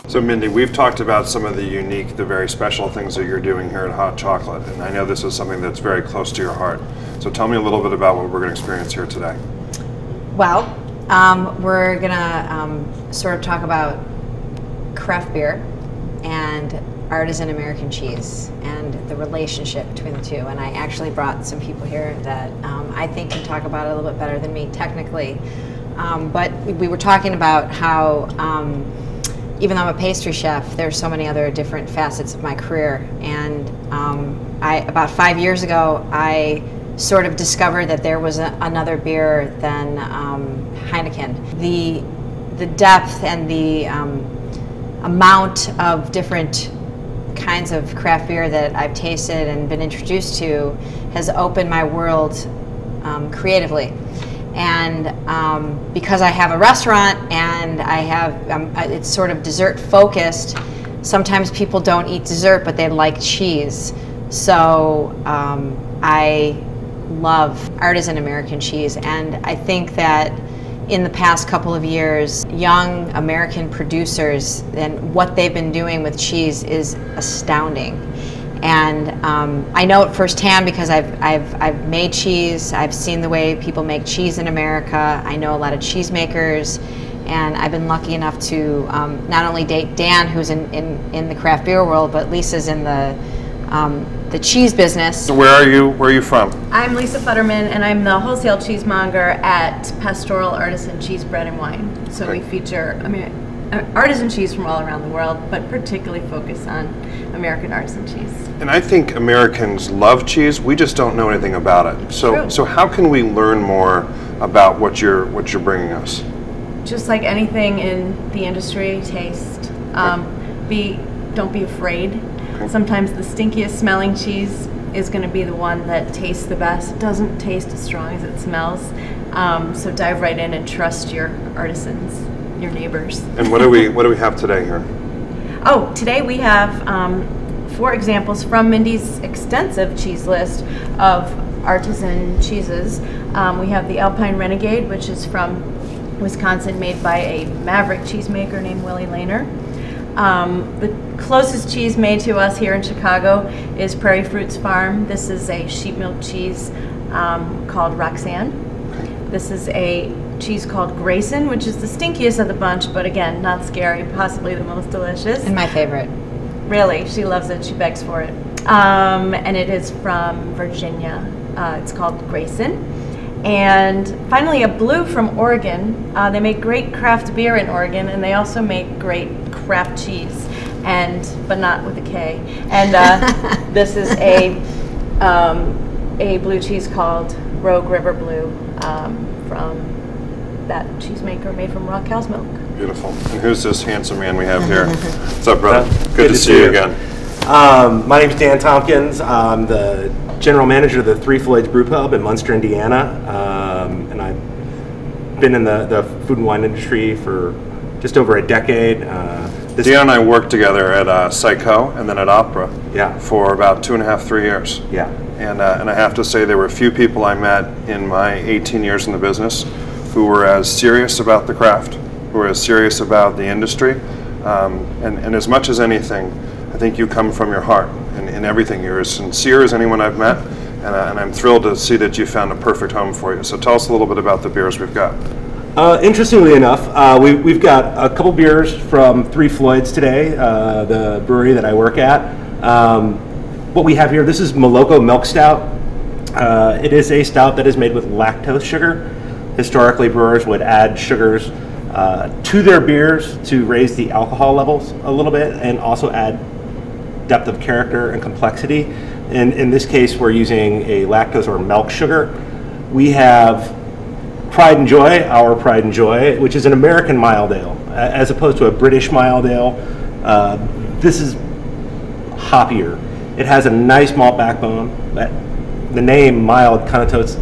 So Mindy, we've talked about some of the unique, the very special things that you're doing here at Hot Chocolate, and I know this is something that's very close to your heart. So tell me a little bit about what we're going to experience here today. Well, we're going to sort of talk about craft beer and artisan American cheese and the relationship between the two. And I actually brought some people here that I think can talk about it a little bit better than me technically. But we were talking about how even though I'm a pastry chef, there's so many other different facets of my career. And about 5 years ago, I sort of discovered that there was another beer than Heineken. The depth and the amount of different kinds of craft beer that I've tasted and been introduced to has opened my world creatively. And because I have a restaurant and I have, it's sort of dessert focused, sometimes people don't eat dessert but they like cheese. So I love artisan American cheese, and I think that in the past couple of years, young American producers and what they've been doing with cheese is astounding. And I know it firsthand because I've made cheese. I've seen the way people make cheese in America. I know a lot of cheesemakers, and I've been lucky enough to not only date Dan, who's in the craft beer world, but Lisa's in the cheese business. So where are you from? I'm Lisa Futterman, and I'm the wholesale cheesemonger at Pastoral Artisan Cheese Bread and Wine. So we feature artisan cheese from all around the world, but particularly focus on American artisan cheese. And I think Americans love cheese. We just don't know anything about it. So how can we learn more about what you're bringing us? Just like anything in the industry, taste. Don't be afraid. Okay. Sometimes the stinkiest smelling cheese is going to be the one that tastes the best. It doesn't taste as strong as it smells. So dive right in and trust your artisans, your neighbors. And what do we have today here? Oh, today we have 4 examples from Mindy's extensive cheese list of artisan cheeses. We have the Alpine Renegade, which is from Wisconsin, made by a maverick cheesemaker named Willie Lehner. The closest cheese made to us here in Chicago is Prairie Fruits Farm. This is a sheep milk cheese called Roxanne. This is a cheese called Grayson, which is the stinkiest of the bunch, but again, not scary, possibly the most delicious. And my favorite. Really, she loves it, she begs for it. And it is from Virginia. It's called Grayson. And finally, a blue from Oregon. They make great craft beer in Oregon, and they also make great craft cheese, but not with a K. And this is a blue cheese called Rogue River Blue from that cheesemaker, made from raw cow's milk. Beautiful. And who's this handsome man we have here? What's up, brother? Good to see you again. My name is Dan Tompkins. I'm the general manager of the Three Floyds Brew Pub in Munster, Indiana, and I've been in the food and wine industry for just over a decade. Dan and I worked together at Psycho and then at Opera for about 2.5, 3 years. Yeah. And I have to say there were few people I met in my 18 years in the business who were as serious about the craft, who were as serious about the industry, and as much as anything, I think you come from your heart in everything. You're as sincere as anyone I've met, and I'm thrilled to see that you found a perfect home for you. So tell us a little bit about the beers we've got. Interestingly enough, we've got a couple beers from Three Floyds today, the brewery that I work at. What we have here, this is Moloko Milk Stout. It is a stout that is made with lactose sugar. Historically, brewers would add sugars to their beers to raise the alcohol levels a little bit and also add depth of character and complexity. In this case, we're using a lactose or milk sugar. We have Pride and Joy, our Pride and Joy, which is an American mild ale, as opposed to a British mild ale. This is hoppier. It has a nice malt backbone. The name mild connotates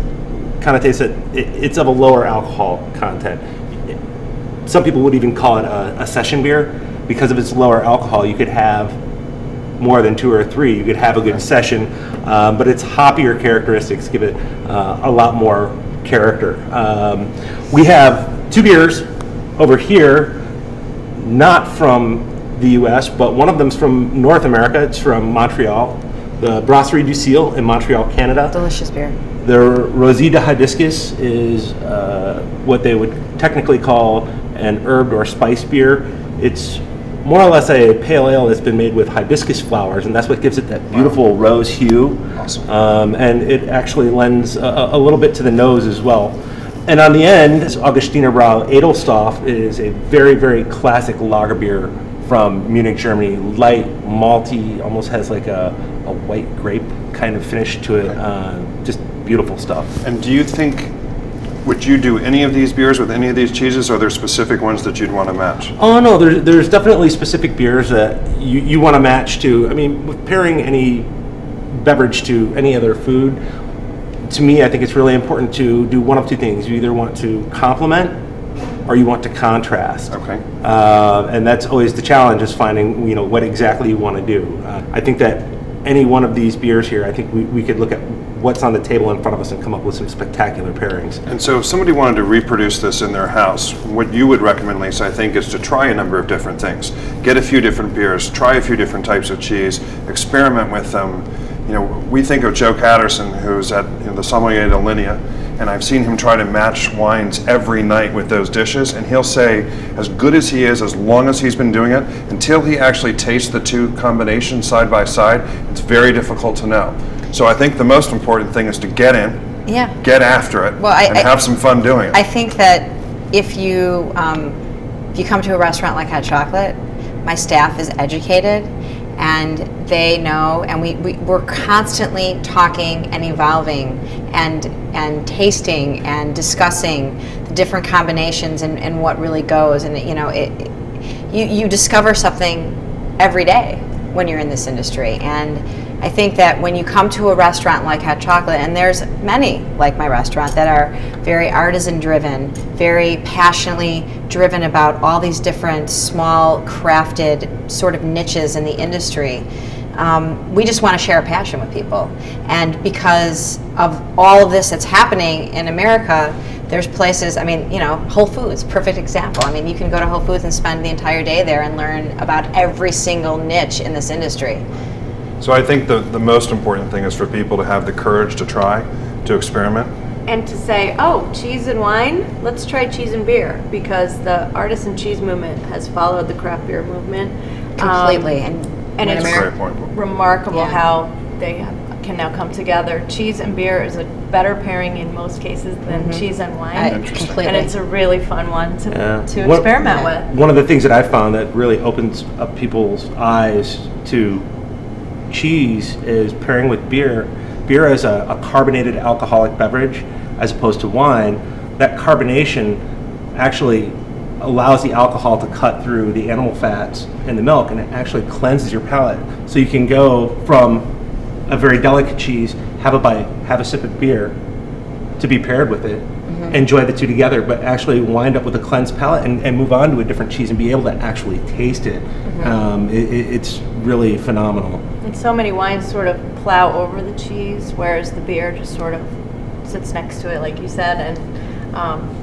that it's of a lower alcohol content. Some people would even call it a session beer. Because of its lower alcohol, you could have more than 2 or 3. You could have a good session but its hoppier characteristics give it a lot more character. We have 2 beers over here, not from the U.S., but one of them's from North America. It's from Montreal, the Brasserie du Ciel in Montreal, Canada. Delicious beer. The Rosé de Hibiscus is what they would technically call an herbed or spice beer. It's more or less a pale ale that's been made with hibiscus flowers, and that's what gives it that beautiful rose hue. Awesome. And it actually lends a little bit to the nose as well. And on the end, this Augustiner Brau Edelstoff is a very, very classic lager beer from Munich, Germany. Light, malty, almost has like a white grape kind of finish to it. Just beautiful stuff. And do you think, would you do any of these beers with any of these cheeses, or are there specific ones that you'd want to match? Oh no, there's definitely specific beers that you want to match to. I mean, with pairing any beverage to any other food, to me, I think it's really important to do one of 2 things. You either want to complement or you want to contrast. Okay. And that's always the challenge, is finding what exactly you want to do. I think that any one of these beers here, I think we could look at what's on the table in front of us and come up with some spectacular pairings. And so if somebody wanted to reproduce this in their house, what you would recommend, Lisa, I think, is to try a number of different things. Get a few different beers, try a few different types of cheese, experiment with them. We think of Joe Catterson, who's at the Sommelier de Linea, and I've seen him try to match wines every night with those dishes, and he'll say, as good as he is, as long as he's been doing it, until he actually tastes the 2 combinations side by side, it's very difficult to know. So I think the most important thing is to get in, get after it, and have some fun doing it. I think that if you come to a restaurant like Hot Chocolate, my staff is educated, and they know, and we're constantly talking and evolving and tasting and discussing the different combinations and what really goes. And you discover something every day when you're in this industry. And I think that when you come to a restaurant like Hot Chocolate, and there's many like my restaurant that are very artisan driven, very passionately driven about all these different small crafted sort of niches in the industry, we just want to share a passion with people. And because of all of this that's happening in America, there's places, I mean, Whole Foods, perfect example. I mean, you can go to Whole Foods and spend the entire day there and learn about every single niche in this industry. So I think the most important thing is for people to have the courage to try, to experiment. And to say, oh, cheese and wine, let's try cheese and beer, because the artisan cheese movement has followed the craft beer movement. Completely. And it's very important. remarkable how they can now come together. Cheese and beer is a better pairing in most cases than cheese and wine. Completely. And it's a really fun one to experiment with. One of the things that I found that really opens up people's eyes to cheese is pairing with beer. Beer as a carbonated alcoholic beverage as opposed to wine. That carbonation actually allows the alcohol to cut through the animal fats in the milk, and it actually cleanses your palate. So you can go from a very delicate cheese, have a bite, have a sip of beer to be paired with it, enjoy the 2 together, but actually wind up with a cleansed palate and move on to a different cheese and be able to actually taste it. It's really phenomenal. And so many wines sort of plow over the cheese, whereas the beer just sort of sits next to it, like you said, and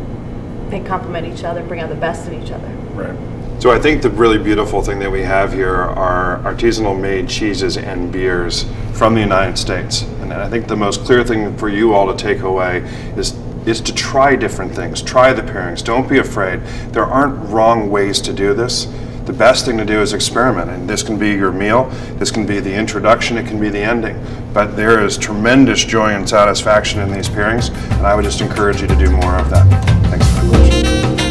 they complement each other, bring out the best in each other. Right. So I think the really beautiful thing that we have here are artisanal made cheeses and beers from the United States. And I think the most clear thing for you all to take away is to try different things, try the pairings, don't be afraid. There aren't wrong ways to do this. The best thing to do is experiment, and this can be your meal, this can be the introduction, it can be the ending. But there is tremendous joy and satisfaction in these pairings, and I would just encourage you to do more of that. Thanks for the question.